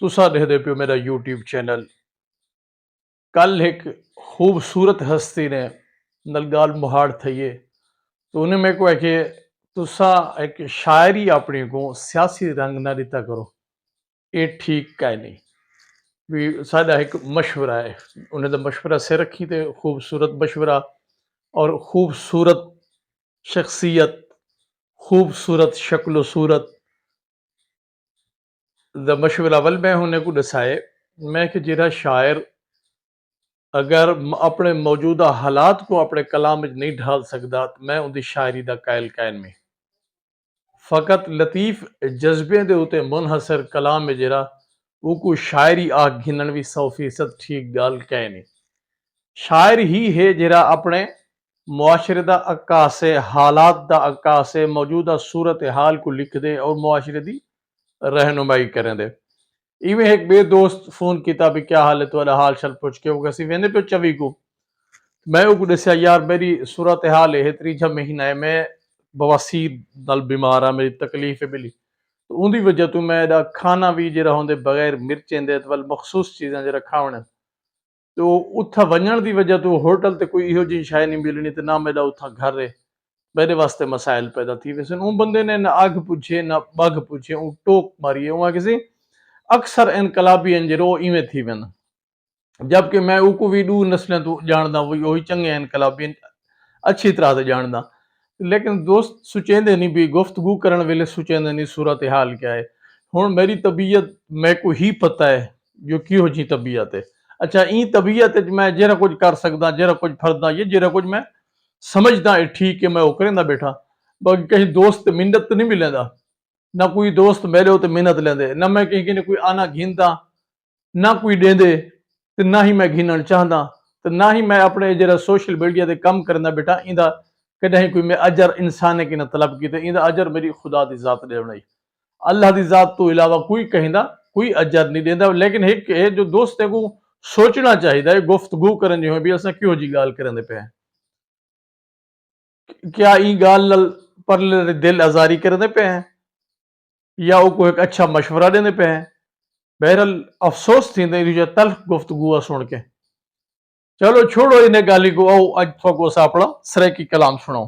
तुसा देखदे पियो मेरा यूट्यूब चैनल। कल एक खूबसूरत हस्ती ने नलगाल मुहाड़ थईए तो उन्हें मेरे को है कि तुसा एक शायरी अपनी को सियासी रंग ना दिता करो। ये ठीक का नहीं भी सादा एक मशवरा है। उन्हें तो मशवरा से रखी थे खूबसूरत मशवरा और खूबसूरत शख्सियत, खूबसूरत शक्ल सूरत द मशवरा वल मैं उन्हें को दसाए मैं कि जिरा शायर अगर अपने मौजूदा हालात को अपने कलाम में नहीं ढाल सकता तो मैं उनकी शायरी का कायल कैन में फ़कत लतीफ़ जज्बे के उत्ते मुनहसर कलाम में जरा वो शायरी आख घिनन भी 100% ठीक गाल कै नहीं। शायर ही है जरा अपने मुआशरे का अक्कासे हालात का अक्कासे मौजूदा सूरत हाल को लिख दे और मुआशरे की रहनुमाई करें दे। इवें एक बे दोस्त फोन किया भी क्या हाल है तुम्हारा हाल शल पुछ के वो कैसी वेंदे पे चवी को मैं वो दसिया यार मेरी सूरत हाल है त्रीजा महीना है मैं बवासीर नाल बीमार हाँ मेरी तकलीफ है मिली तो उनकी वजह तो मैं खाना भी जरा होंगे बगैर मिर्चें दे वाल मखसूस चीज़ां जरा खावण तो उथा वजन की वजह तो होटल ते कोई इहो जी शाय नहीं मिलनी तो ना मेरा उथा घर है मेरे वास्ते मसाइल पैदा थी वैसे उन बंदे ने ना अग पूछे ना बग पूछे ऊ टोक मारी वहाँ किसी अक्सर इनकलाबी अंजरो इवें थी वन जबकि मैं ऊको भी दू नस्लें तो जानदा वही चंगे इनकलाबी अच्छी तरह से जानदा लेकिन दोस्त सुचेंदे नहीं भी गुफ्तगू करन वेले सुचेंदे नहीं सूरत हाल क्या है। हुण मेरी तबीयत मैं को ही पता है जो किहो जी तबीयत है। अच्छा ई तबीयत मैं जरा कुछ कर सकदा जरा कुछ फरदा ये जरा कुछ मैं समझदा है ठीक है मैं वो करेंदा बैठा बाकी कहीं दोस्त मिन्नत नहीं मिलेंदा ना कोई दोस्त मेरे होते मिन्नत लेंदे ना मैं कहीं ने कोई आना घिनदा ना कोई देंदे ते ना ही मैं घिनण चाहदा ते ना ही मैं अपने जरा सोशल मीडिया ते कम करना बेटा इंदा कहीं कोई मैं अजर इंसान की न तलब की इंदा अजर मेरी खुदा की जात दे बनाई अल्लाह की जात तो इलावा कोई कहिंदा कोई अजर नहीं देंदा लेकिन एक जो दोस्त है को सोचना चाहिए गुफ्तगू करन जो भी असा क्यों जी गाल करन पे क्या ई गाल नल पर दिल आजारी करने पे हैं या वो कोई एक अच्छा मशवरा देने पे हैं। बहरहाल अफसोस थी जो तल्ख गुफ्तगू सुन के चलो छोड़ो इन्हें गाली को आओ अज थोको सा अपना सरे की कलाम सुनो।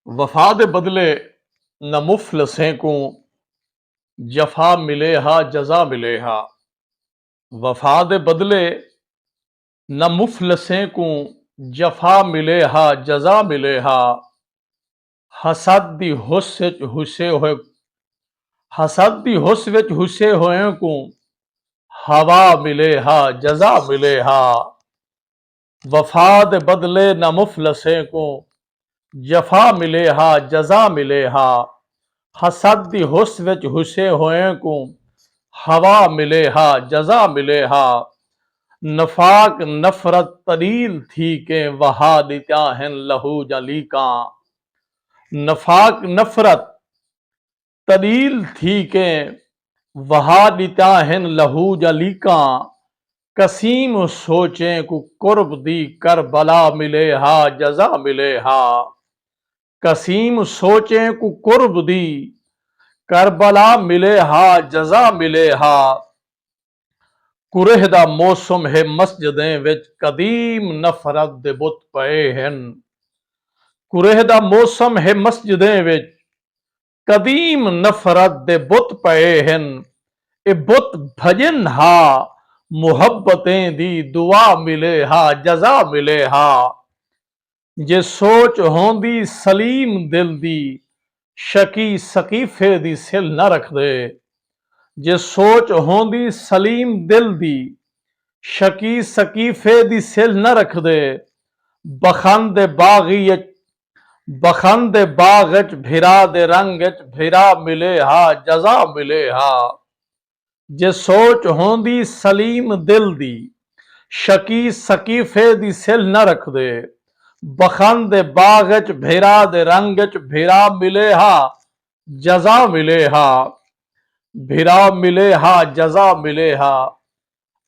वफा दे बदले न मुफलसें को जफा मिले हा जजा मिले हा। वफा दे बदले न मुफलसें को जफा मिले हा जजा मिले हा। हसद दी हुस विच हुसे होए हसद दी हुस विच हुसे होए को हवा मिले हा जजा मिले हा। वफा दे बदले न मुफलसें को जफा मिले हा जजा मिले हा। हसद दी हुस विच हुसे होए को हवा मिले हा जजा मिले हा। नफाक नफरत तरील थी के वहा दित्या हैं लहू जली का। नफाक नफरत तरील थी के वहा दित्या हैं लहू जली का। कसीम सोचे को कुर्ब दी कर बला मिले हा जजा मिले हा। कसीम सोचे को कुर्ब दी करबला मिले हा जजा मिले हा। कुरह दा मौसम है मस्जिदें विच कदीम नफरत दे बुत पए हैं। कुरह दा मौसम है मस्जिदें विच कदीम नफरत दे बुत पए हैं। ए बुत भजन हा मुहब्बतें दी दुआ मिले हा जजा मिले हा। जे सोच होंदी सलीम दिल दी शकी सकीफे दी सिल न रख दे। जे सोच होंदी सलीम दिल दी शकी सकीफे दी सिल न रख दे। बखंद बागी बखंद बाग भिरा दे रंग भिरा मिले हा जजा मिले हा। जे सोच होंदी सलीम दिल दी शकी सकीफे दी सिल न रख दे। बखंद बाग भिरा दे रंग भिरा मिले हा जजा मिले हा। भिरा मिले हा जजा मिले हा।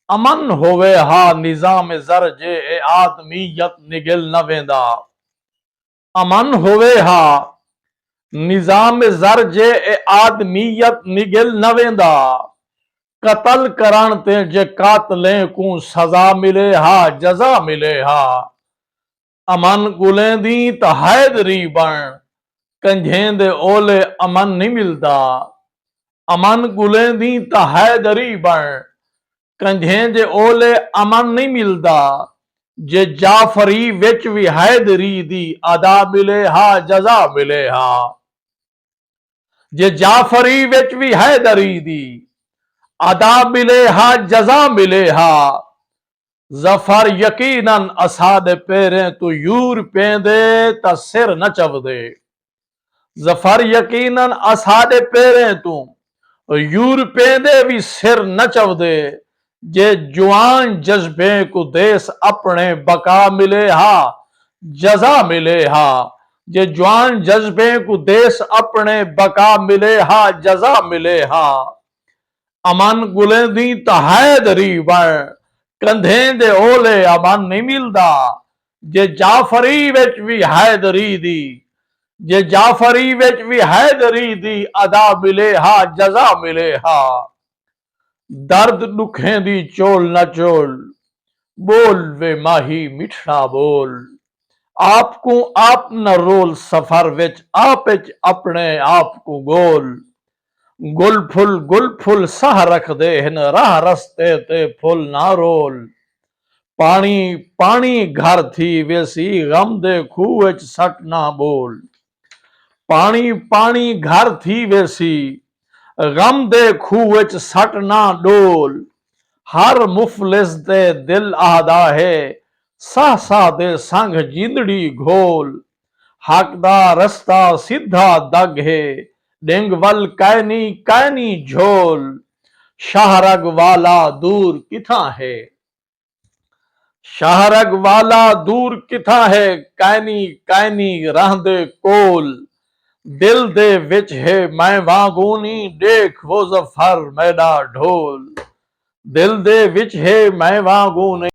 अमन होवे हा निजाम जर जे ए आदमीयत निगिल न वेंदा। अमन होवे हा निजाम जर जे ए आदमीयत निगिल न वेंदा। कतल करण ते जे कातलें को सजा मिले हा जजा मिले हा। अमन गुलेंदी त हैदरी बण कंझें दे ओले अमन नहीं मिलदा। अमन गुलेंदी त हैदरी बण कंझें दे ओले अमन नहीं मिलदा। जे जाफरी विच भी हैदरी दी अदा मिले हा जजा मिले हा। जे जाफरी विच भी हैदरी दी अदा मिले हा जजा मिले हा। जफर यकीनन असा दे पेरें तू यूर पेंदे ता सिर न चवदे। जफर यकीनन असा दे पेरें तू यूर पेंदे भी सिर न चवदे। जे जुआन जज्बे को देस अपने बका मिले हा जजा मिले हा। जे जुआन जज्बे को देस अपने बका मिले हा जजा मिले हा। अमन गुलेंदी त हैदरी बण कंधें दे ओले अमन नहीं मिलदा। जे जाफरी विच भी हैदरी दी जे जाफरी विच भी हैदरी दी अदा मिले हा जजा मिले हा। दर्द दुखें दी चोल न चोल बोल वे माही मिठड़ा बोल। आपको आप न रोल सफर विच आप अपने आप को गोल। गुल फुल सह रख दे हिन राह रस्ते ते फुल ना रोल। पानी पानी घर थी वेसी गम दे खूह विच सट ना बोल। पानी पानी घर थी वेसी गम दे खूह विच सट ना डोल। हर मुफलिस दे दिल आहदा है साह साह दे संग जिंदड़ी घोल। हक दा रस्ता सीधा दग है डिंग वल कैनी कैनी झोल। शाहरग वाला दूर किथा है शाहरग वाला दूर किथा है कैनी कैनी रहंदे कोल। दिल दे विच है मैं वांगूनी देख वो जफर मैदा ढोल। दिल दे विच है मैं वांगूनी